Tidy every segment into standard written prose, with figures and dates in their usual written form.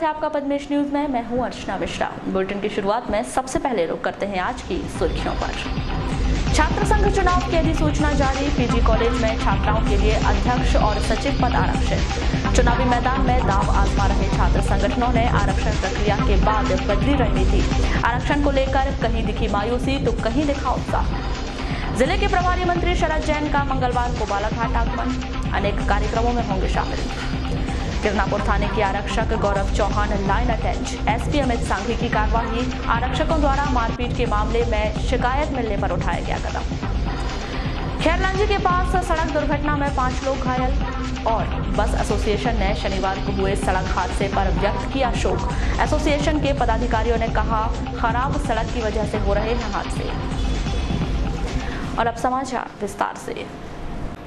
है आपका पद्मेश न्यूज में। मैं हूं अर्चना मिश्रा। बुलेटिन की शुरुआत में सबसे पहले रुख करते हैं आज की सुर्खियों पर। छात्र संघ चुनाव की अधिसूचना जारी। पीजी कॉलेज में छात्राओं के लिए अध्यक्ष और सचिव पद आरक्षित। चुनावी मैदान में दांव आजमा रहे छात्र संगठनों ने आरक्षण प्रक्रिया के बाद बदली रणनीति। आरक्षण को लेकर कहीं दिखी मायूसी तो कहीं दिखा उत्साह। जिले के प्रभारी मंत्री शरद जैन का मंगलवार को बालाघाट आगमन। अनेक कार्यक्रमों में होंगे शामिल। किरनापुर थाने के आरक्षक Gaurav Chauhan line attach. SP Amit Sanghi की कार्यवाही। आरक्षकों द्वारा मारपीट के मामले में शिकायत मिलने पर उठाया गया कदम। खैरलांजी के पास सड़क दुर्घटना में 5 लोग घायल। और बस एसोसिएशन ने शनिवार को हुए सड़क हादसे पर व्यक्त किया शोक। एसोसिएशन के पदाधिकारियों ने कहा, खराब सड़क की वजह से हो रहे हैं हादसे। और अब समाचार विस्तार से।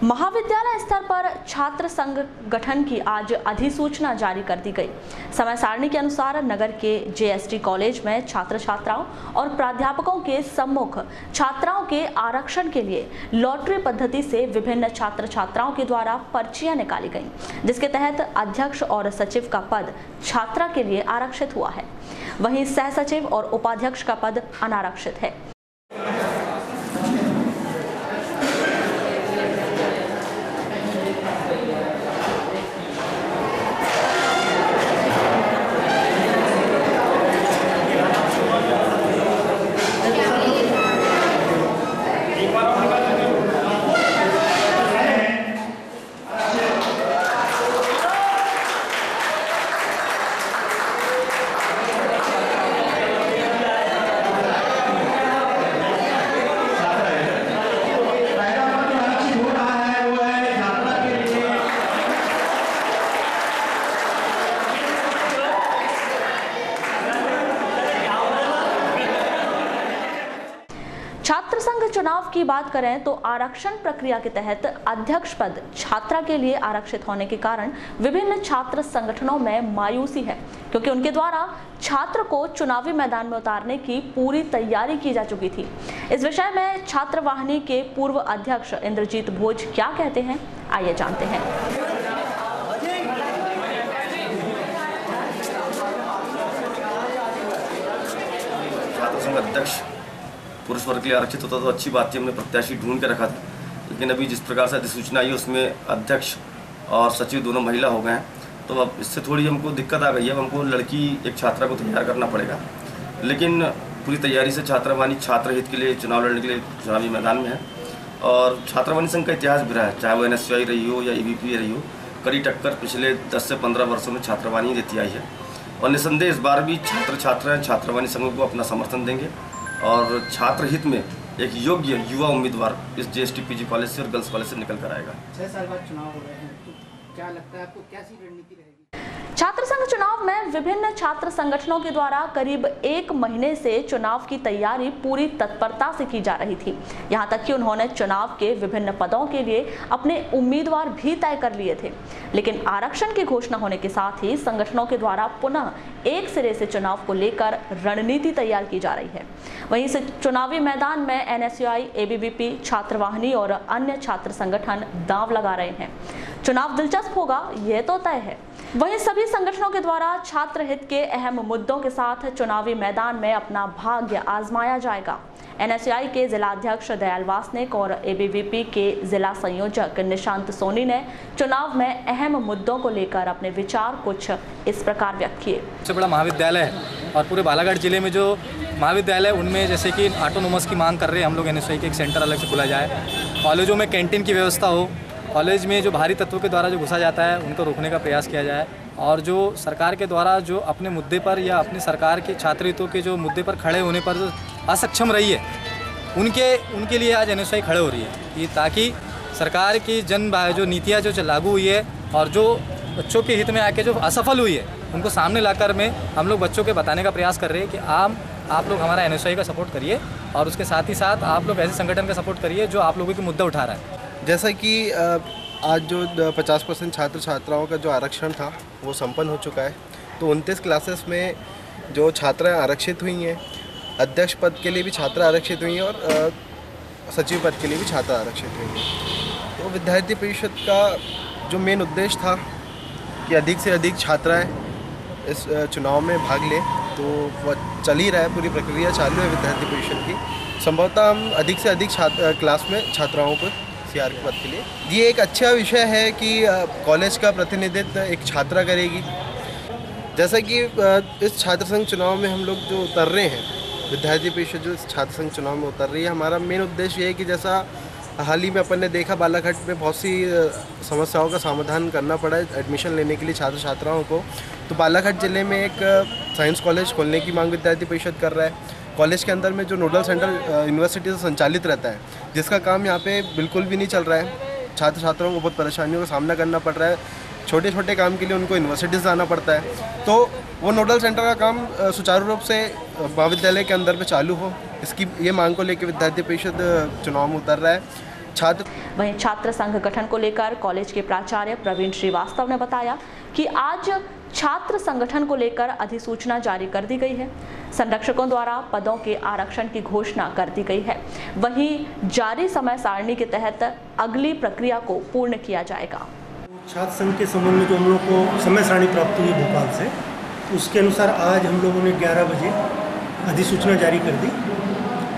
महाविद्यालय स्तर पर छात्र संघ गठन की आज अधिसूचना जारी कर दी गई। समय सारणी के अनुसार नगर के जेएसटी कॉलेज में छात्र छात्राओं और प्राध्यापकों के सम्मुख छात्राओं के आरक्षण के लिए लॉटरी पद्धति से विभिन्न छात्र छात्राओं के द्वारा पर्चियां निकाली गईं, जिसके तहत अध्यक्ष और सचिव का पद छात्रा के लिए आरक्षित हुआ है। वहीं सह सचिव और उपाध्यक्ष का पद अनारक्षित है। छात्र संघ चुनाव की बात करें तो आरक्षण प्रक्रिया के तहत अध्यक्ष पद छात्रा के लिए आरक्षित होने के कारण विभिन्न छात्र संगठनों में मायूसी है, क्योंकि उनके द्वारा छात्र को चुनावी मैदान में उतारने की पूरी तैयारी की जा चुकी थी। इस विषय में छात्र वाहिनी के पूर्व अध्यक्ष इंद्रजीत भोज क्या कहते हैं, आइए जानते हैं। छात्र संघ अध्यक्ष पुरुष वर्ग के लिए आरक्षित होता तो अच्छी बात थी, हमने प्रत्याशी ढूंढ के रखा था। लेकिन अभी जिस प्रकार से अधिसूचना आई उसमें अध्यक्ष और सचिव दोनों महिला हो गए हैं, तो अब इससे थोड़ी हमको दिक्कत आ गई है। अब हमको लड़की एक छात्रा को तैयार करना पड़ेगा, लेकिन पूरी तैयारी से छात्रावानी छात्र हित के लिए चुनाव लड़ने के लिए चुनावी मैदान में है। और छात्रावानी संघ का इतिहास भी रहा है, चाहे वो NSUI रही हो या EVP रही हो, कड़ी टक्कर पिछले 10 से 15 वर्षों में छात्रावानी देती आई है। और निसंदेह इस बार भी छात्र छात्राएँ छात्रावानी संघों को अपना समर्थन देंगे और छात्र हित में एक योग्य युवा उम्मीदवार इस JST PG कॉलेज से और गर्ल्स कॉलेज से निकल कर आएगा। 6 साल बाद चुनाव हो रहे हैं, तो क्या लगता है आपको, कैसी रणनीति रहेगी? छात्र संघ चुनाव में विभिन्न छात्र संगठनों के द्वारा करीब 1 महीने से चुनाव की तैयारी पूरी तत्परता से की जा रही थी। यहां तक कि उन्होंने चुनाव के विभिन्न पदों के लिए अपने उम्मीदवार भी तय कर लिए थे। लेकिन आरक्षण की घोषणा होने के साथ ही संगठनों के द्वारा पुनः एक सिरे से चुनाव को लेकर रणनीति तैयार की जा रही है। वहीं से चुनावी मैदान में NSUI, ABVP, छात्र वाहिनी और अन्य छात्र संगठन दांव लगा रहे हैं। चुनाव दिलचस्प होगा, यह तो तय है। वहीं सभी संगठनों के द्वारा छात्र हित के अहम मुद्दों के साथ चुनावी मैदान में अपना भाग्य आजमाया जाएगा। NSUI के जिलाध्यक्ष दयाल वासनिक और ABVP के जिला संयोजक निशांत सोनी ने चुनाव में अहम मुद्दों को लेकर अपने विचार कुछ इस प्रकार व्यक्त किए। सबसे बड़ा महाविद्यालय है और पूरे बालाघाट जिले में जो महाविद्यालय उनमें जैसे कि ऑटोनोमस की मांग कर रहे हैं हम लोग NSUI के एक सेंटर अलग से खुला जाए, कॉलेजों में कैंटीन की व्यवस्था हो, कॉलेज में जो भारी तत्वों के द्वारा जो घुसा जाता है उनको रोकने का प्रयास किया जाए, और जो सरकार के द्वारा जो अपने मुद्दे पर या अपनी सरकार के छात्र हितों के जो मुद्दे पर खड़े होने पर जो असक्षम रही है उनके लिए आज NSUI खड़े हो रही है कि ताकि सरकार की जो नीतियाँ जो लागू हुई है और जो बच्चों के हित में आके जो असफल हुई है उनको सामने लाकर में हम लोग बच्चों के बताने का प्रयास कर रहे हैं कि आप लोग हमारा NSUI का सपोर्ट करिए और उसके साथ ही साथ आप लोग ऐसे संगठन का सपोर्ट करिए जो आप लोगों के मुद्दा उठा रहा है। जैसा कि आज जो 50% छात्र छात्राओं का जो आरक्षण था वो संपन्न हो चुका है, तो 29 क्लासेस में जो छात्राएं आरक्षित हुई हैं, अध्यक्ष पद के लिए भी छात्रा आरक्षित हुई हैं और सचिव पद के लिए भी छात्रा आरक्षित हुई हैं। तो विद्यार्थी परिषद का जो मेन उद्देश्य था कि अधिक से अधिक छात्राएं इस चुनाव में भाग लें। तो वह चल ही रहा है, पूरी प्रक्रिया चालू है विद्यार्थी परिषद की। संभवतः हम अधिक से अधिक क्लास में छात्राओं को सीआर के पद के लिए, ये एक अच्छा विषय है कि कॉलेज का प्रतिनिधित्व एक छात्रा करेगी। जैसा कि इस छात्र संघ चुनाव में हम लोग जो उतर रहे हैं, विद्यार्थी परिषद जो इस छात्र संघ चुनाव में उतर रही है, हमारा मेन उद्देश्य ये है कि जैसा हाल ही में अपन ने देखा बालाघाट में बहुत सी समस्याओं का समाधान करना पड़ा है एडमिशन लेने के लिए छात्र छात्राओं को, तो बालाघाट ज़िले में एक साइंस कॉलेज खोलने की मांग विद्यार्थी परिषद कर रहा है। कॉलेज के अंदर में जो नोडल सेंटर यूनिवर्सिटी से संचालित रहता है, जिसका काम यहाँ पे बिल्कुल भी नहीं चल रहा है। छात्र छात्राओं को बहुत परेशानियों का सामना करना पड़ रहा है। छोटे छोटे काम के लिए उनको यूनिवर्सिटी से जाना पड़ता है, तो वो नोडल सेंटर का काम सुचारू रूप से महाविद्यालय के अंदर में चालू हो, इसकी ये मांग को लेकर विद्यार्थी परिषद चुनाव में उतर रहा है। वहीं छात्र संघ गठन को लेकर कॉलेज के प्राचार्य प्रवीण श्रीवास्तव ने बताया कि आज छात्र संगठन को लेकर अधिसूचना जारी कर दी गई है। संरक्षकों द्वारा पदों के आरक्षण की घोषणा कर दी गई है। वहीं जारी समय सारणी के तहत अगली प्रक्रिया को पूर्ण किया जाएगा। छात्र संघ के संबंध में जो हम लोग को समय सारणी प्राप्त हुई भोपाल से, उसके अनुसार आज हम लोगों ने 11 बजे अधिसूचना जारी कर दी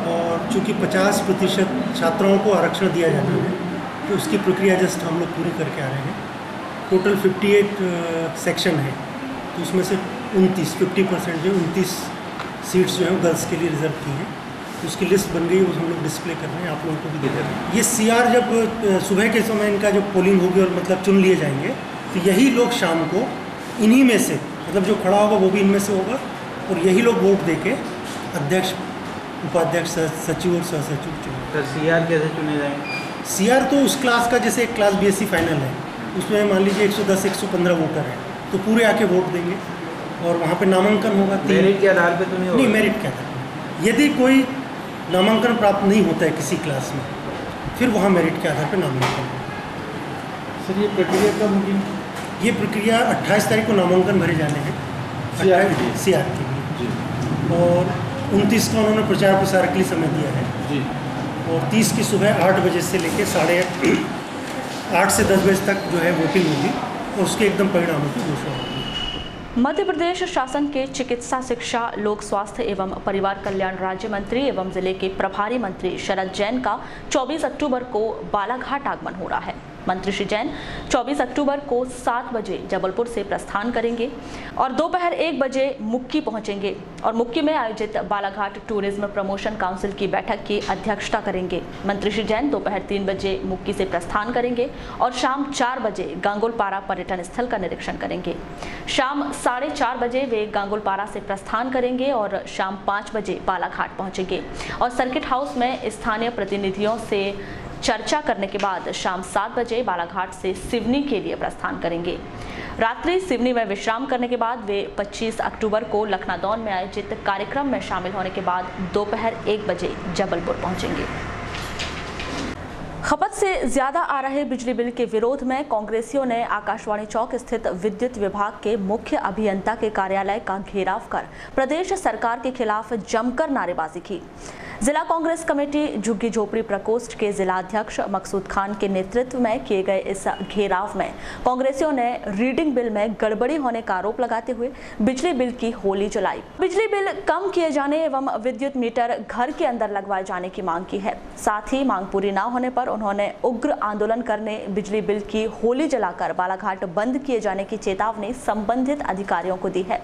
और चूँकि 50% छात्राओं को आरक्षण दिया जाना है, तो उसकी प्रक्रिया जस्ट हम लोग पूरी करके आ रहे हैं। टोटल 58 सेक्शन है, तो उसमें से 50% जो 29 सीट्स जो हैं गर्ल्स के लिए रिजर्व की हैं, तो उसकी लिस्ट बन गई, वो हम लोग डिस्प्ले कर रहे हैं, आप लोगों को भी दे दे रहे हैं। ये सीआर जब सुबह के समय इनका जब पोलिंग होगी और मतलब चुन लिए जाएंगे, तो यही लोग शाम को इन्हीं में से, मतलब जो खड़ा होगा वो भी इनमें से होगा, और यही लोग वोट दे के अध्यक्ष, उपाध्यक्ष, सचिव और सहसचिव चुने। तो सीआर कैसे चुने जाएंगे? सीआर तो उस क्लास का, जैसे एक क्लास बीएससी फाइनल है, उसमें मान लीजिए 110-115 वोटर हैं, तो पूरे आके वोट देंगे और वहाँ पे नामांकन होगा। मेरिट के आधार पे तो नहीं होगा? नहीं, मेरिट के आधार पर। यदि कोई नामांकन प्राप्त नहीं होता है किसी क्लास में, फिर वहाँ मेरिट के आधार पर नामांकन होगा। सर, ये प्रक्रिया कब होगी? ये प्रक्रिया 28 तारीख को नामांकन भरे जाने हैं सीआर के लिए, और 29 का उन्होंने प्रचार प्रसार के लिए समय दिया है जी, और 30 की सुबह 8 बजे से लेकर 8 से 10 बजे तक जो है वोटिंग होगी और उसके एकदम परिणामों की घोषणा होगी। मध्य प्रदेश शासन के चिकित्सा, शिक्षा, लोक स्वास्थ्य एवं परिवार कल्याण राज्य मंत्री एवं जिले के प्रभारी मंत्री शरद जैन का 24 अक्टूबर को बालाघाट आगमन हो रहा है। मंत्री श्री जैन 24 अक्टूबर को 7 बजे जबलपुर से प्रस्थान करेंगे और दोपहर 1 बजे मुक्की पहुंचेंगे और मुक्की में आयोजित बालाघाट टूरिज्म प्रमोशन काउंसिल की बैठक की अध्यक्षता करेंगे। मंत्री श्री जैन दोपहर 3 बजे मुक्की से प्रस्थान करेंगे और शाम 4 बजे गांगुलपारा पर्यटन स्थल का निरीक्षण करेंगे। शाम 4:30 बजे वे गांगुलपारा से प्रस्थान करेंगे और शाम 5 बजे बालाघाट पहुंचेंगे और सर्किट हाउस में स्थानीय प्रतिनिधियों से चर्चा करने के बाद शाम 7 बजे बालाघाट से सिवनी के लिए प्रस्थान करेंगे। रात्रि सिवनी में विश्राम करने के बाद वे 25 अक्टूबर को लखनादौन में आयोजित कार्यक्रम में शामिल होने के बाद दोपहर 1 बजे जबलपुर पहुंचेंगे। खपत से ज्यादा आ रहे बिजली बिल के विरोध में कांग्रेसियों ने आकाशवाणी चौक स्थित विद्युत विभाग के मुख्य अभियंता के कार्यालय का घेराव कर प्रदेश सरकार के खिलाफ जमकर नारेबाजी की। जिला कांग्रेस कमेटी झुग्गी झोपड़ी प्रकोष्ठ के जिला अध्यक्ष मकसूद खान के नेतृत्व में किए गए इस घेराव में कांग्रेसियों ने रीडिंग बिल में गड़बड़ी होने का आरोप लगाते हुए बिजली बिल की होली जलाई। बिजली बिल कम किए जाने एवं विद्युत मीटर घर के अंदर लगवाए जाने की मांग की है। साथ ही मांग पूरी न होने पर उन्होंने उग्र आंदोलन करने, बिजली बिल की होली जलाकर बालाघाट बंद किए जाने की चेतावनी संबंधित अधिकारियों को दी है।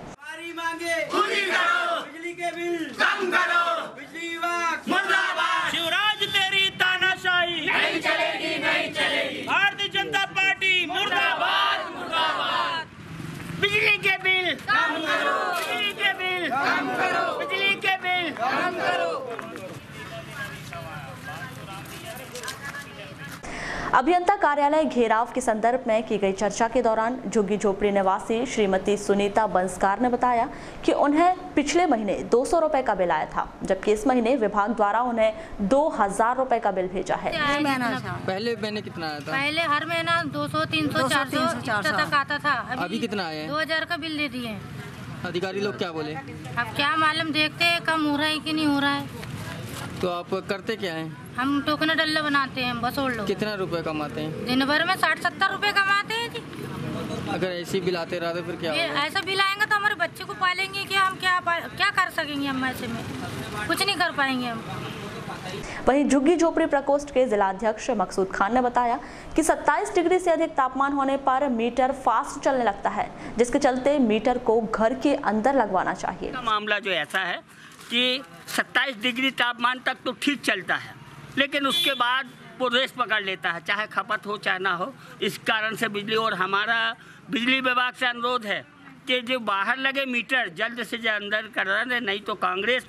शिवराज तेरी तानाशाही नहीं चलेगी, नहीं चलेगी। भारतीय जनता पार्टी मुर्दाबाद, मुर्दाबाद। बिजली के बिल कम करो, बिजली के बिल कम करो, बिजली के बिल कम करो। अभियंता कार्यालय घेराव के संदर्भ में की गई चर्चा के दौरान झुग्गी झोपड़ी निवासी श्रीमती सुनीता बंसकार ने बताया कि उन्हें पिछले महीने 200 रुपए का बिल आया था, जबकि इस महीने विभाग द्वारा उन्हें 2000 रुपए का बिल भेजा है। पहले महीने कितना आया था? पहले हर महीना 200, 300, 400 तक आता था। अभी कितना आया है? 2000 का बिल दे दिए। अधिकारी लोग क्या बोले? अब क्या मालूम, देखते हैं कम हो रहा है कि नहीं हो रहा है। तो आप करते क्या हैं? हम टोकना डल्ला बनाते हैं, बस और लोग। कितना रुपए कमाते हैं? दिन भर में 60-70 रुपए कमाते हैं जी। अगर ऐसे बिल आते रहा तो फिर क्या होगा? ऐसा बिल आएगा पाएगा तो हमारे बच्चे को पालेंगे कि हम क्या कर सकेंगे हम ऐसे में, कुछ नहीं कर पाएंगे हम। वहीं झुग्गी झोपड़ी प्रकोष्ठ के जिलाध्यक्ष मकसूद खान ने बताया कि 27 डिग्री से अधिक तापमान होने पर मीटर फास्ट चलने लगता है, जिसके चलते मीटर को घर के अंदर लगवाना चाहिए। मामला जो ऐसा है कि 27 डिग्री तापमान तक तो ठीक चलता है, लेकिन उसके बाद वो रेस पकड़ लेता है, चाहे खपत हो चाहे ना हो। इस कारण से बिजली और हमारा बिजली विभाग से अनुरोध है कि जो बाहर लगे मीटर जल्द से जल्द अंदर करा दें, नहीं तो कांग्रेस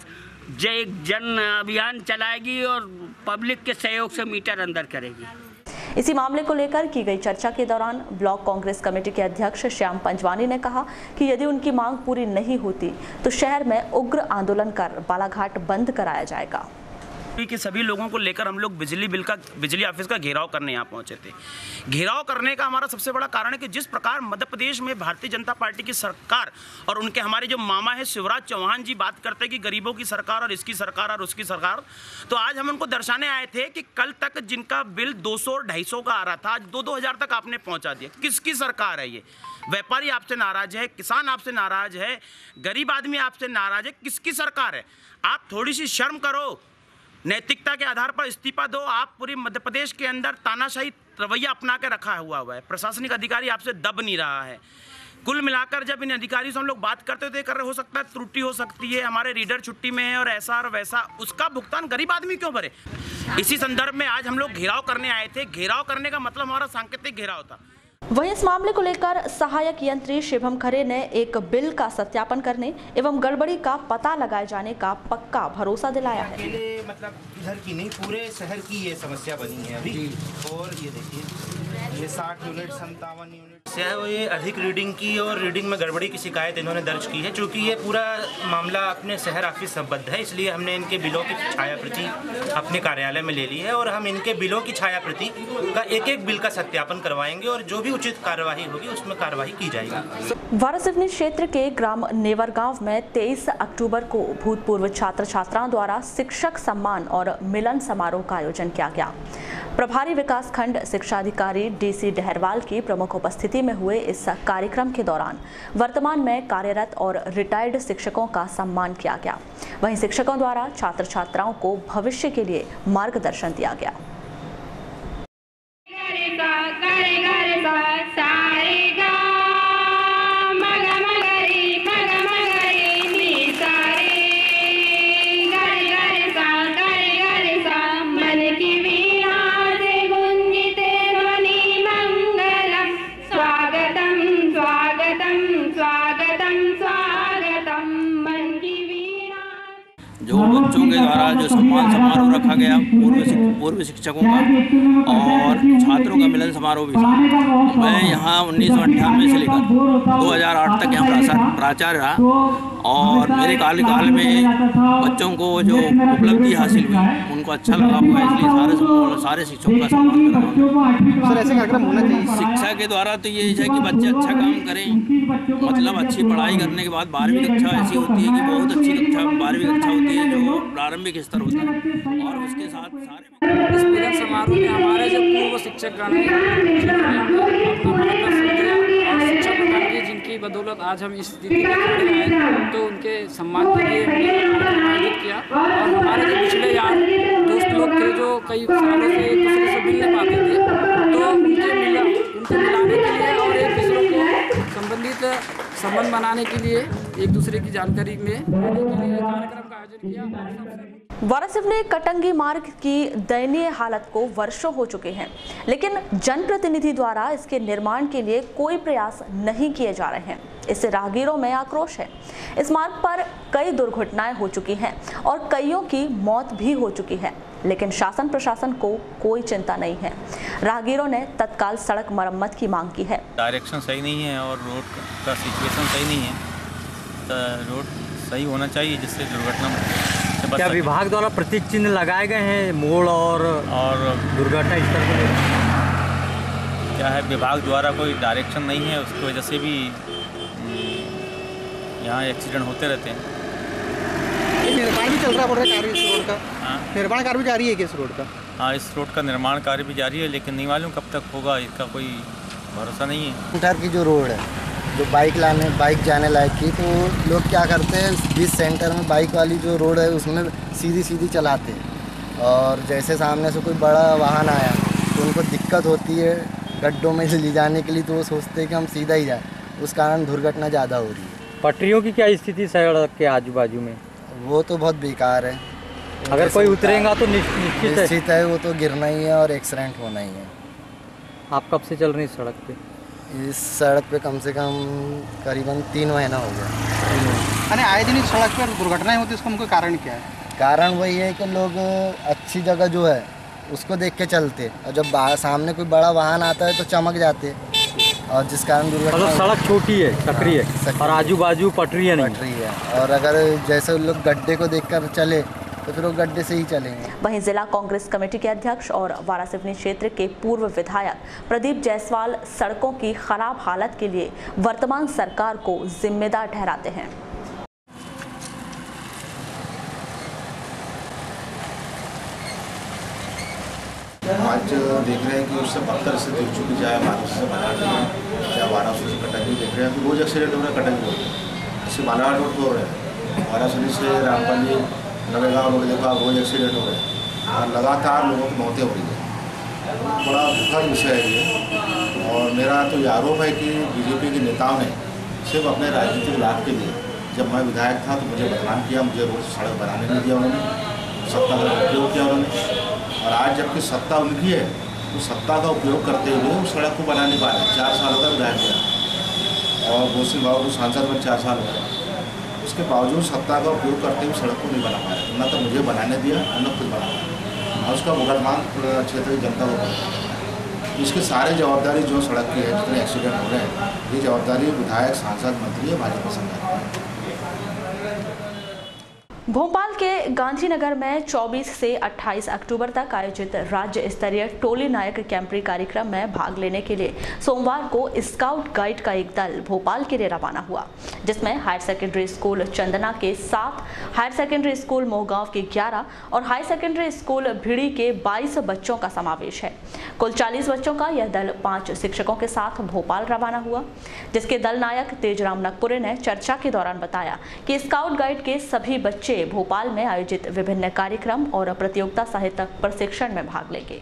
जन अभियान चलाएगी और पब्लिक के सहयोग से मीटर अंदर करेगी। इसी मामले को लेकर की गई चर्चा के दौरान ब्लॉक कांग्रेस कमेटी के अध्यक्ष श्याम पंजवानी ने कहा कि यदि उनकी मांग पूरी नहीं होती तो शहर में उग्र आंदोलन कर बालाघाट बंद कराया जाएगा। कि सभी लोगों को लेकर हम लोग बिजली ऑफिस का घेराव करने यहाँ पहुंचे थे। घेराव करने का हमारा सबसे बड़ा कारण है कि जिस प्रकार मध्य प्रदेश में भारतीय जनता पार्टी की सरकार और उनके हमारे जो मामा है शिवराज चौहान जी बात करते हैं कि गरीबों की सरकार और इसकी सरकार और उसकी सरकार, तो आज हम उनको दर्शाने आए थे कि कल तक जिनका बिल 200 और 250 का आ रहा था, आज 2-2 हज़ार तक आपने पहुँचा दिया। किसकी सरकार है ये? व्यापारी आपसे नाराज है, किसान आपसे नाराज है, गरीब आदमी आपसे नाराज है, किसकी सरकार है? आप थोड़ी सी शर्म करो, नैतिकता के आधार पर इस्तीफा दो। आप पूरी मध्य प्रदेश के अंदर तानाशाही रवैया अपना के रखा हुआ है, प्रशासनिक अधिकारी आपसे दब नहीं रहा है। कुल मिलाकर जब इन अधिकारियों से हम लोग बात करते थे, कर रहे हो सकता है त्रुटि हो सकती है, हमारे रीडर छुट्टी में है और ऐसा और वैसा, उसका भुगतान गरीब आदमी क्यों भरे? इसी संदर्भ में आज हम लोग घेराव करने आए थे। घेराव करने का मतलब हमारा सांकेतिक घेराव था। वहीं इस मामले को लेकर सहायक यंत्री शिवम खरे ने एक बिल का सत्यापन करने एवं गड़बड़ी का पता लगाए जाने का पक्का भरोसा दिलाया है। मतलब इधर की नहीं, पूरे शहर की ये समस्या बनी है अभी। और ये देखिए, ये 60 यूनिट 57 यूनिट से वो ये अधिक रीडिंग की और रीडिंग में गड़बड़ी की शिकायत इन्होंने दर्ज की है। चूँकि ये पूरा मामला अपने शहर ऑफिस संबद्ध है, इसलिए हमने इनके बिलों की छायाप्रति अपने कार्यालय में ले ली है और हम इनके बिलों की छायाप्रति का एक बिल का सत्यापन करवाएंगे और जो भी उचित कार्यवाही होगी उसमें कार्यवाही की जाएगी। वारासिवनी क्षेत्र के ग्राम नेवर गांव में 23 अक्टूबर को भूतपूर्व छात्र छात्राओं द्वारा शिक्षक सम्मान और मिलन समारोह का आयोजन किया गया। प्रभारी विकास खंड शिक्षाधिकारी डीसी डहरवाल की प्रमुख उपस्थिति में हुए इस कार्यक्रम के दौरान वर्तमान में कार्यरत और रिटायर्ड शिक्षकों का सम्मान किया गया। वहीं शिक्षकों द्वारा छात्र छात्राओं को भविष्य के लिए मार्गदर्शन दिया गया। जो बच्चों के द्वारा जो सम्मान समारोह रखा गया पूर्व शिक्षकों का और छात्रों का मिलन समारोह भी था। मैं यहाँ 1998 से लेकर 2008 तक यहाँ प्राचार्य रहा और मेरे कार्यकाल में बच्चों को जो उपलब्धि हासिल हुई उनको अच्छा लगा हुआ है, इसलिए सारे शिक्षकों का सम्मान करा। सर ऐसे कार्यक्रम होना चाहिए। शिक्षा के द्वारा तो ये है कि बच्चे अच्छा काम करें, मतलब अच्छी पढ़ाई करने के बाद 12वीं कक्षा ऐसी होती है कि बहुत अच्छी कक्षा 12वीं कक्षा होती है जो प्रारंभिक स्तर होता है और उसके साथ सारे इस मिलन समारोह में हमारे जो पूर्व शिक्षक गण हैं जिनकी बदौलत आज हम इस स्थिति में खड़े हैं, तो उनके सम्मान के लिए हमने आयोजित किया। और हमारे जो पिछले यार दोस्त लोग थे जो कई सालों से एक दूसरे से मिल नहीं पाते थे, तो उनको मिलाने के लिए और एक दूसरे को संबंधित संबंध बनाने के लिए एक दूसरे की जानकारी में कार्यक्रम का आयोजन किया। वारासिवनी कटंगी मार्ग की दयनीय हालत को वर्षों हो चुके हैं, लेकिन जनप्रतिनिधि द्वारा इसके निर्माण के लिए कोई प्रयास नहीं किए जा रहे हैं। इससे राहगीरों में आक्रोश है। इस मार्ग पर कई दुर्घटनाएं हो चुकी हैं और कईयों की मौत भी हो चुकी है, लेकिन शासन प्रशासन को कोई चिंता नहीं है। राहगीरों ने तत्काल सड़क मरम्मत की मांग की है। डायरेक्शन सही नहीं है और रोड का सिचुएशन सही नहीं है, तो रोड सही होना चाहिए जिससे दुर्घटना से बच। क्या विभाग द्वारा प्रतीक चिन्ह लगाए गए हैं मोड़ और दुर्घटना स्थल को लेकर? क्या है, विभाग द्वारा कोई डायरेक्शन नहीं है, उसकी वजह से भी यहाँ एक्सीडेंट होते रहते हैं। निर्माण भी चल रहा है कार्य इस रोड का। हाँ, निर्माण कार्य भी जारी है कि इस रोड का? हाँ, इस रोड का निर्माण कार्य भी जारी है, लेकिन नहीं मालूम कब तक होगा, इसका कोई भरोसा नहीं है। की जो रोड है जो बाइक जाने लायक की, तो लोग क्या करते हैं बीच सेंटर में बाइक वाली जो रोड है उसमें सीधी चलाते हैं, और जैसे सामने से कोई बड़ा वाहन आया तो उनको दिक्कत होती है गड्ढों में ले जाने के लिए, तो वो सोचते हैं कि हम सीधा ही जाएं, उस कारण दुर्घटना ज़्यादा हो रही है। पटरियों की क्या स्थिति सड़क के आजू बाजू में? वो तो बहुत बेकार है, अगर कोई उतरेगा तो निश्चित है वो तो गिरना ही है और एक्सीडेंट होना ही है। आप कब से चल रही सड़क पे? इस सड़क पे कम से कम करीबन 3 महीना हो गया। अरे आए दिन इस सड़क पर दुर्घटनाएं होती है, इसका मुख्य कारण क्या है? कारण वही है कि लोग अच्छी जगह जो है उसको देख के चलते, और जब सामने कोई बड़ा वाहन आता है तो चमक जाते, और जिस कारण दुर्घटना। सड़क छोटी है, सकरी है, और आजू बाजू पटरी है, और अगर जैसे लोग गड्ढे को देखकर चले तो फिर वो गड्ढे से ही चलेंगे। वहीं जिला कांग्रेस कमेटी के अध्यक्ष और वारासिवनी क्षेत्र के पूर्व विधायक प्रदीप जायसवाल सड़कों की खराब हालत के लिए वर्तमान सरकार को जिम्मेदार ठहराते हैं। आज देख रहे हैं कि उससे बदतर से दिख चुकी जाए बालाघाट से बनारस या वाराणसी से कटक देख रहे हैं कि रोज एक्सीडेंट हो रहा है कटक रोड, जैसे बालाघाट रोड हो रहे हैं, वाराणसी से रामपाली नवेगांव रोड देखो आप रोज एक्सीडेंट हो रहे हैं और लगातार लोगों की मौतें हो रही है। बड़ा दुखद विषय है ये, और मेरा तो ये आरोप है कि बीजेपी के नेताओं ने सिर्फ अपने राजनीतिक लाभ के लिए, जब मैं विधायक था तो मुझे बदनाम किया, मुझे रोड सड़क बनाने नहीं दिया उन्होंने, सत्ता का उपयोग किया उन्होंने, और आज जबकि सत्ता उनकी है तो सत्ता का उपयोग करते हुए उस सड़क को बना नहीं पा रहे। 4 सालों का विधायक गया और गोसिंग बाबू को सांसद में 4 साल हो गए, उसके बावजूद सत्ता का उपयोग करते हुए सड़क को नहीं बना पाया, न तो मुझे बनाने दिया न खुद बना पाया, और उसका मुकदमान क्षेत्र की जनता को पड़ा। इसके सारे जवाबदारी जो सड़क की है, जितने एक्सीडेंट हो रहे हैं, ये जवाबदारी विधायक सांसद मंत्री है भाजपा सरकार की। भोपाल के गांधीनगर में 24 से 28 अक्टूबर तक आयोजित राज्य स्तरीय टोली नायक कैंपरी कार्यक्रम में भाग लेने के लिए सोमवार को स्काउट गाइड का एक दल भोपाल के लिए रवाना हुआ, जिसमें हायर सेकेंडरी स्कूल चंदना के 7, हायर सेकेंडरी स्कूल मोहगांव के 11 और हायर सेकेंडरी स्कूल भिड़ी के 22 बच्चों का समावेश है। कुल 40 बच्चों का यह दल 5 शिक्षकों के साथ भोपाल रवाना हुआ, जिसके दल नायक तेजराम नगपुरे ने चर्चा के दौरान बताया कि स्काउट गाइड के सभी बच्चे भोपाल में आयोजित विभिन्न कार्यक्रम और प्रतियोगिता सहित प्रशिक्षण में भाग लेंगे।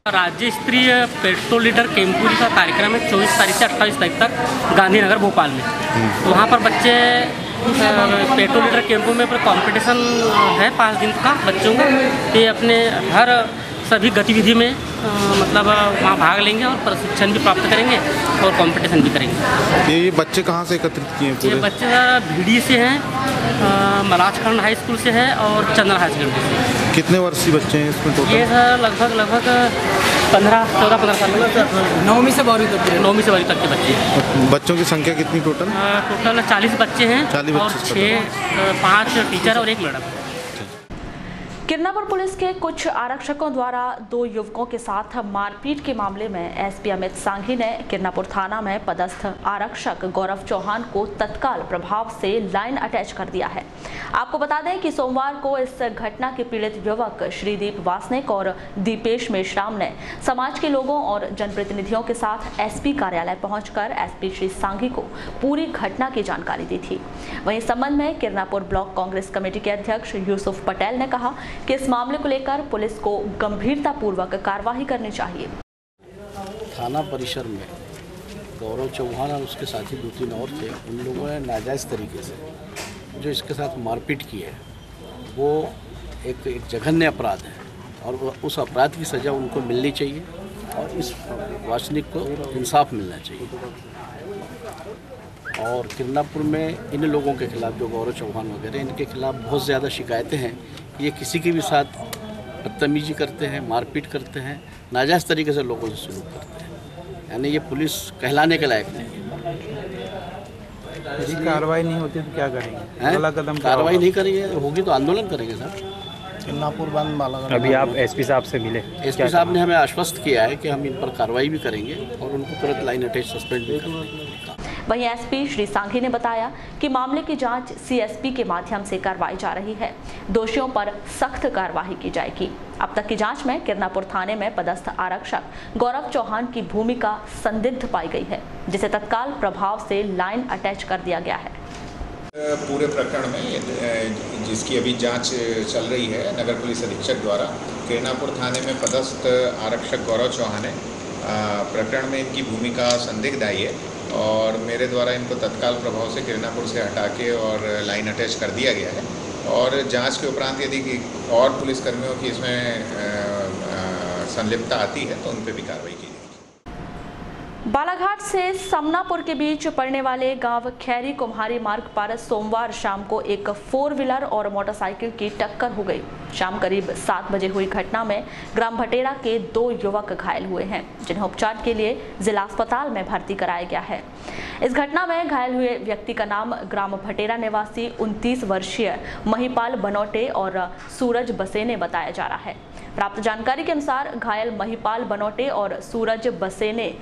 राज्य स्तरीय पेट्रोल लीडर कैंपुरी का कार्यक्रम है 24 तारीख से 28 तारीख तक गांधीनगर भोपाल में। तो वहाँ पर बच्चे पेट्रोल लीडर कैंपू में कंपटीशन है 5 दिन का बच्चों को, ये अपने हर सभी गतिविधि में मतलब वहाँ भाग लेंगे और प्रशिक्षण भी प्राप्त करेंगे और कंपटीशन भी करेंगे। ये बच्चे कहाँ से एकत्रित किए हैं? ये बच्चे भिड़ी से हैं, मलाजखंड हाई स्कूल से है और चंदना हाई सेकेंडरी से। कितने वर्षीय बच्चे हैं इसमें टोटल? ये सर लगभग 14-15 साल, 9वीं से 12वीं तक के बच्चे। बच्चों की संख्या कितनी टोटल? टोटल 40 बच्चे हैं, 40 और 5 टीचर और 1 मैडम। किरनापुर पुलिस के कुछ आरक्षकों द्वारा 2 युवकों के साथ मारपीट के मामले में एसपी अमित सांघी ने किरनापुर थाना में पदस्थ आरक्षक गौरव चौहान को तत्काल प्रभाव से लाइन अटैच कर दिया है। आपको बता दें कि सोमवार को इस घटना के पीड़ित युवक श्रीदीप वासनिक और दीपेश मेश्राम ने समाज के लोगों और जनप्रतिनिधियों के साथ एसपी कार्यालय पहुंचकर एसपी श्री सांघी को पूरी घटना की जानकारी दी थी। वहीं इस संबंध में किरनापुर ब्लॉक कांग्रेस कमेटी के अध्यक्ष यूसुफ पटेल ने कहा कि इस मामले को लेकर पुलिस को गंभीरतापूर्वक कार्रवाई करनी चाहिए। थाना परिसर में गौरव चौहान और उसके साथी 2-3 और थे, उन लोगों ने नाजायज़ तरीके से जो इसके साथ मारपीट की है वो एक जघन्य अपराध है और उस अपराध की सज़ा उनको मिलनी चाहिए और इस वासनिक को इंसाफ मिलना चाहिए। और किरनापुर में इन लोगों के खिलाफ जो गौरव चौहान वगैरह, इनके खिलाफ बहुत ज़्यादा शिकायतें हैं। ये किसी के भी साथ बदतमीजी करते हैं, मारपीट करते हैं, नाजायज़ तरीके से लोगों से सलूक करते हैं, यानी ये पुलिस कहलाने के लायक नहीं है। यदि कार्रवाई नहीं होती तो क्या करेंगे? अगला कदम कार्रवाई नहीं करेंगे, होगी तो आंदोलन करेंगे सर। किरनापुर बंद माला। अभी आप एसपी साहब से मिले? एसपी साहब ने हमें आश्वस्त किया है कि हम इन पर कार्रवाई भी करेंगे और उनको तुरंत लाइन अटैच सस्पेंड भी करेंगे। वहीं एसपी श्री सांघी ने बताया कि मामले की जांच सीएसपी के माध्यम से करवाई जा रही है। दोषियों पर सख्त कार्रवाई की जाएगी। अब तक की जांच में किरनापुर थाने में पदस्थ आरक्षक गौरव चौहान की भूमिका संदिग्ध पाई गई है, जिसे तत्काल प्रभाव से लाइन अटैच कर दिया गया है। पूरे प्रकरण में जिसकी अभी जांच चल रही है नगर पुलिस अधीक्षक द्वारा, किरनापुर थाने में पदस्थ आरक्षक गौरव चौहान है। प्रकरण में इनकी भूमिका संदिग्ध आई है और मेरे द्वारा इनको तत्काल प्रभाव से किरनापुर से हटा के और लाइन अटैच कर दिया गया है। और जांच के उपरांत यदि और पुलिसकर्मियों की इसमें संलिप्तता आती है तो उन पर भी कार्रवाई की जाएगी। बालाघाट से समनापुर के बीच पड़ने वाले गांव खैरी कुम्हारी मार्ग पर सोमवार शाम को एक 4 व्हीलर और मोटरसाइकिल की टक्कर हो गई। शाम करीब 7 बजे हुई घटना में ग्राम भटेरा के 2 युवक घायल हुए हैं, जिन्हें उपचार के लिए जिला अस्पताल में भर्ती कराया गया है। इस घटना में घायल हुए व्यक्ति का नाम ग्राम भटेरा निवासी 29 वर्षीय महिपाल बनोटे और सूरज बसेने बताया जा रहा है। प्राप्त जानकारी के अनुसार घायल महिपाल बनोटे और सूरज बसेने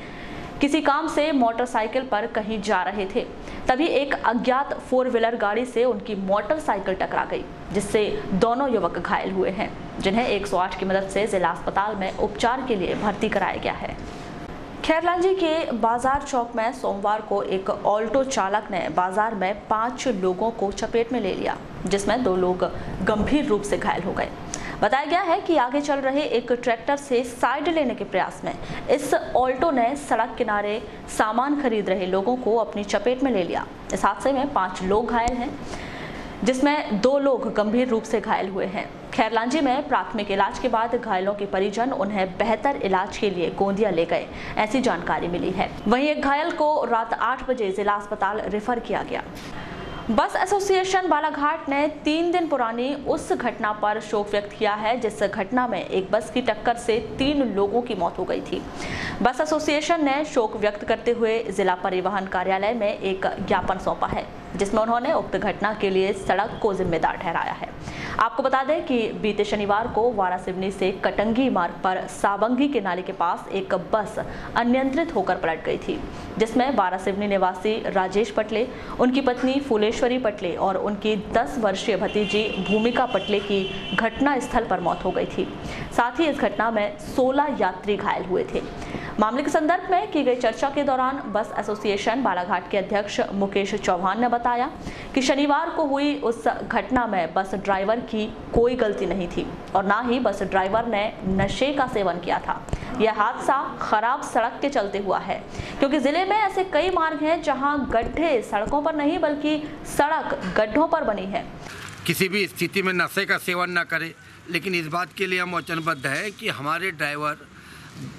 किसी काम से मोटरसाइकिल पर कहीं जा रहे थे, तभी एक अज्ञात 4 व्हीलर गाड़ी से उनकी मोटरसाइकिल टकरा गई, जिससे दोनों युवक घायल हुए हैं, जिन्हें 108 की मदद से जिला अस्पताल में उपचार के लिए भर्ती कराया गया है। खैरलांजी के बाजार चौक में सोमवार को एक ऑल्टो चालक ने बाजार में 5 लोगों को चपेट में ले लिया, जिसमें 2 लोग गंभीर रूप से घायल हो गए। बताया गया है कि आगे चल रहे एक ट्रैक्टर से साइड लेने के प्रयास में इस ऑल्टो ने सड़क किनारे सामान खरीद रहे लोगों को अपनी चपेट में ले लिया। इस हादसे में 5 लोग घायल हैं, जिसमें 2 लोग गंभीर रूप से घायल हुए हैं। खैरलांजी में प्राथमिक इलाज के बाद घायलों के परिजन उन्हें बेहतर इलाज के लिए गोंदिया ले गए, ऐसी जानकारी मिली है। वहीं एक घायल को रात 8 बजे जिला अस्पताल रेफर किया गया। बस एसोसिएशन बालाघाट ने 3 दिन पुरानी उस घटना पर शोक व्यक्त किया है, जिस घटना में एक बस की टक्कर से 3 लोगों की मौत हो गई थी। बस एसोसिएशन ने शोक व्यक्त करते हुए जिला परिवहन कार्यालय में एक ज्ञापन सौंपा है, जिसमें उन्होंने उक्त घटना के लिए सड़क को जिम्मेदार ठहराया है। आपको बता दें कि बीते शनिवार को वारासिवनी से कटंगी मार्ग पर सावंगी के नाले के पास एक बस अनियंत्रित होकर पलट गई थी, जिसमें वारासिवनी निवासी राजेश पटले, उनकी पत्नी फूलेश्वरी पटले और उनकी 10 वर्षीय भतीजी भूमिका पटले की घटना स्थल पर मौत हो गई थी। साथ ही इस घटना में 16 यात्री घायल हुए थे। मामले के संदर्भ में की गई चर्चा के दौरान बस एसोसिएशन बालाघाट के अध्यक्ष मुकेश चौहान ने बताया कि शनिवार को हुई उस घटना में बस ड्राइवर की कोई गलती नहीं थी और ना ही बस ड्राइवर ने नशे का सेवन किया था। यह हादसा खराब सड़क के चलते हुआ है, क्योंकि जिले में ऐसे कई मार्ग हैं जहां गड्ढे सड़कों पर नहीं बल्कि सड़क गड्ढों पर बनी है। किसी भी स्थिति में नशे का सेवन न करे, लेकिन इस बात के लिए हम वचनबद्ध है कि हमारे ड्राइवर,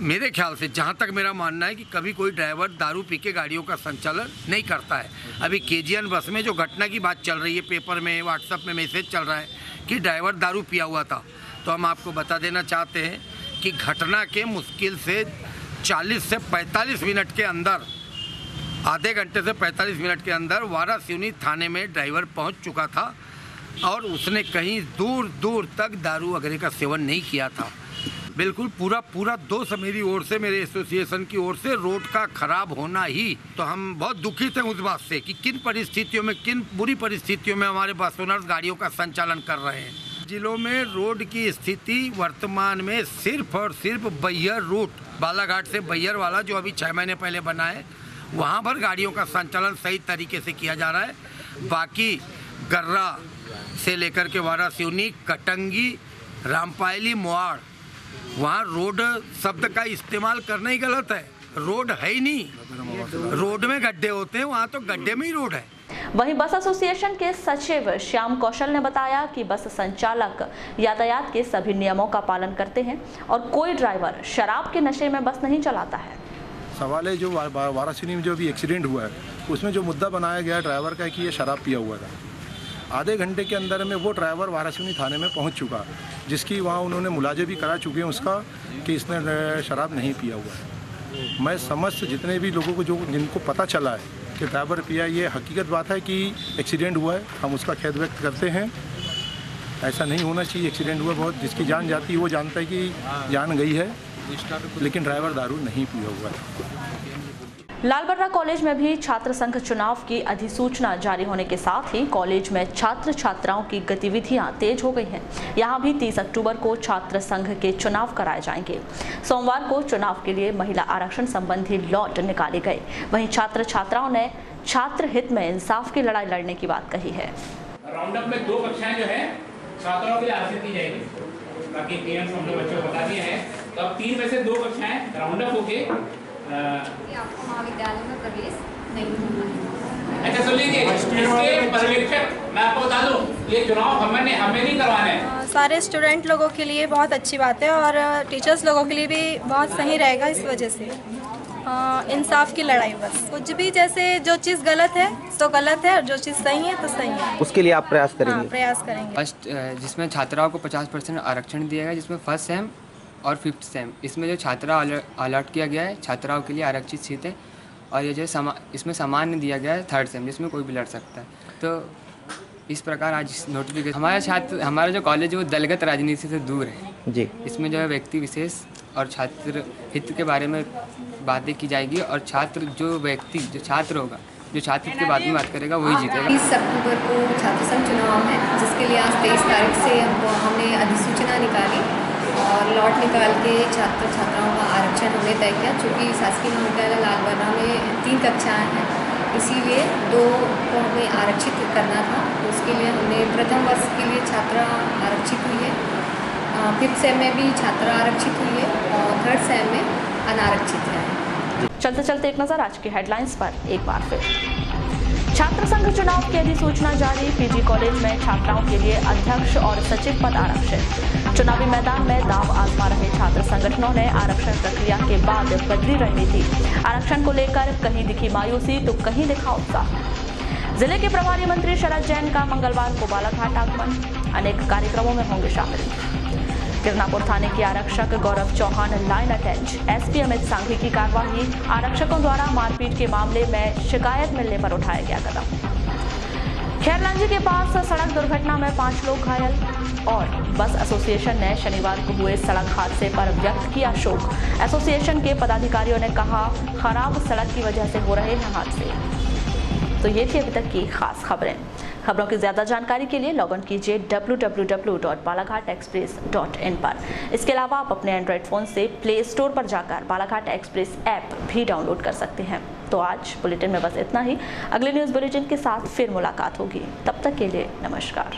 मेरे ख्याल से जहाँ तक मेरा मानना है कि कभी कोई ड्राइवर दारू पी के गाड़ियों का संचालन नहीं करता है। अभी केजीएन बस में जो घटना की बात चल रही है, पेपर में व्हाट्सएप में मैसेज चल रहा है कि ड्राइवर दारू पिया हुआ था, तो हम आपको बता देना चाहते हैं कि घटना के मुश्किल से 40 से 45 मिनट के अंदर, आधे घंटे से 45 मिनट के अंदर वारासिवनी थाने में ड्राइवर पहुँच चुका था और उसने कहीं दूर दूर तक दारू वगैरह का सेवन नहीं किया था। बिल्कुल पूरा दोष मेरी ओर से, मेरे एसोसिएशन की ओर से रोड का खराब होना ही, तो हम बहुत दुखित हैं उस बात से कि किन परिस्थितियों में, किन बुरी परिस्थितियों में हमारे बस ओनर्स गाड़ियों का संचालन कर रहे हैं। जिलों में रोड की स्थिति वर्तमान में सिर्फ और सिर्फ बैहर रूट, बालाघाट से बैहर वाला जो अभी 6 महीने पहले बना है, वहाँ पर गाड़ियों का संचालन सही तरीके से किया जा रहा है। बाकी गर्रा से लेकर के वारासिवनी, कटंगी, रामपायली, मोआड़, वहाँ रोड शब्द का इस्तेमाल करना ही गलत है। रोड है ही नहीं, रोड में गड्ढे होते हैं, वहाँ तो गड्ढे में ही रोड है। वहीं बस एसोसिएशन के सचिव श्याम कौशल ने बताया कि बस संचालक यातायात के सभी नियमों का पालन करते हैं और कोई ड्राइवर शराब के नशे में बस नहीं चलाता है। सवाल है जो वारासिवनी में जो भी एक्सीडेंट हुआ है, उसमें जो मुद्दा बनाया गया ड्राइवर का है कि ये शराब पिया हुआ था। आधे घंटे के अंदर में वो ड्राइवर वारासिवनी थाने में पहुंच चुका, जिसकी वहाँ उन्होंने मुलाजे भी करा चुके हैं उसका कि इसने शराब नहीं पिया हुआ है। मैं समस्त जितने भी लोगों को जिनको पता चला है कि ड्राइवर पिया, ये हकीकत बात है कि एक्सीडेंट हुआ है, हम उसका खेद व्यक्त करते हैं। ऐसा नहीं होना चाहिए, एक्सीडेंट हुआ बहुत, जिसकी जान जाती है वो जानता है कि जान गई है, लेकिन ड्राइवर दारू नहीं पिया हुआ है। लालबर्रा कॉलेज में भी छात्र संघ चुनाव की अधिसूचना जारी होने के साथ ही कॉलेज में छात्र छात्राओं की गतिविधियां तेज हो गई हैं। यहां भी 30 अक्टूबर को छात्र संघ के चुनाव कराए जाएंगे। सोमवार को चुनाव के लिए महिला आरक्षण संबंधी लॉट निकाले गए। वहीं छात्र छात्राओं ने छात्र हित में इंसाफ की लड़ाई लड़ने की बात कही है। राउंड अप में 2 कक्षाएं जो है छात्राओं के लिए आरक्षित की जाएगी। बाकी पेरेंट्स हम लोग बच्चों को बता दिए हैं, तो अब 3 में से 2 कक्षाएं राउंड अप होके आपको महाविद्यालय में प्रवेश नहीं होगा। अच्छा सुनिए, इसके पर्यवेक्षक मैं आपको बता दूं, ये चुनाव हमें नहीं करवाने हैं। सारे स्टूडेंट लोगों के लिए बहुत अच्छी बात है और टीचर्स लोगों के लिए भी बहुत सही रहेगा। इस वजह से इंसाफ की लड़ाई, बस कुछ भी जैसे जो चीज़ गलत है तो गलत है और जो चीज़ सही है तो सही है। उसके लिए आप प्रयास करेंगे? हाँ, प्रयास करेंगे। फर्स्ट जिसमें छात्राओं को 50% आरक्षण दिया गया, जिसमें फर्स्ट सेम और 5th सेम, इसमें जो छात्रा अलॉट किया गया है छात्राओं के लिए आरक्षित सीट है। और ये जो इसमें सामान्य दिया गया है 3rd सेम, जिसमें कोई भी लड़ सकता है। तो इस प्रकार आज नोटिफिकेशन हमारा जो कॉलेज है वो दलगत राजनीति से दूर है जी। इसमें जो है व्यक्ति विशेष और छात्र हित के बारे में बातें की जाएगी और जो छात्र होगा, जो छात्र हित के बारे में बात करेगा वही जीतेगा। 30 अक्टूबर को छात्र संघ चुनाव है, जिसके लिए आज 23 तारीख से हमने अधिसूचना निकाली और लॉट निकाल के छात्र छात्राओं का आरक्षण हमने तय किया। चूँकि शासकीय महाविद्यालय लालबर्रा में 3 कक्षाएँ हैं, इसीलिए 2 को हमें आरक्षित करना था। उसके लिए हमने प्रथम वर्ष के लिए छात्रा आरक्षित हुई है, 5th सेम में भी छात्रा आरक्षित हुई है और 3rd सेम में अनारक्षित है। चलते चलते एक नजर आज की हेडलाइंस पर एक बार फिर। छात्र संघ चुनाव की अधिसूचना जारी। पीजी कॉलेज में छात्राओं के लिए अध्यक्ष और सचिव पद आरक्षित। चुनावी मैदान में दांव आजमा रहे छात्र संगठनों ने आरक्षण प्रक्रिया के बाद बदली रणनीति। आरक्षण को लेकर कहीं दिखी मायूसी तो कहीं दिखा उत्साह। जिले के प्रभारी मंत्री शरद जैन का मंगलवार को बालाघाट आगमन। अनेक कार्यक्रमों में होंगे शामिल। किरनापुर थाने के आरक्षक Gaurav Chauhan line attach. SP Amit Sanghi की कार्यवाही। आरक्षकों द्वारा मारपीट के मामले में शिकायत मिलने पर उठाया गया कदम। खैरलांजी के पास सड़क दुर्घटना में 5 लोग घायल। और बस एसोसिएशन ने शनिवार को हुए सड़क हादसे पर व्यक्त किया शोक। एसोसिएशन के पदाधिकारियों ने कहा, खराब सड़क की वजह से हो रहे हैं हादसे। तो ये थी अभी तक की खास खबरें। खबरों की ज़्यादा जानकारी के लिए लॉग इन कीजिए www.balaghatexpress.in पर। इसके अलावा आप अपने एंड्रॉयड फ़ोन से प्ले स्टोर पर जाकर बालाघाट एक्सप्रेस ऐप भी डाउनलोड कर सकते हैं। तो आज बुलेटिन में बस इतना ही। अगले न्यूज़ बुलेटिन के साथ फिर मुलाकात होगी। तब तक के लिए नमस्कार।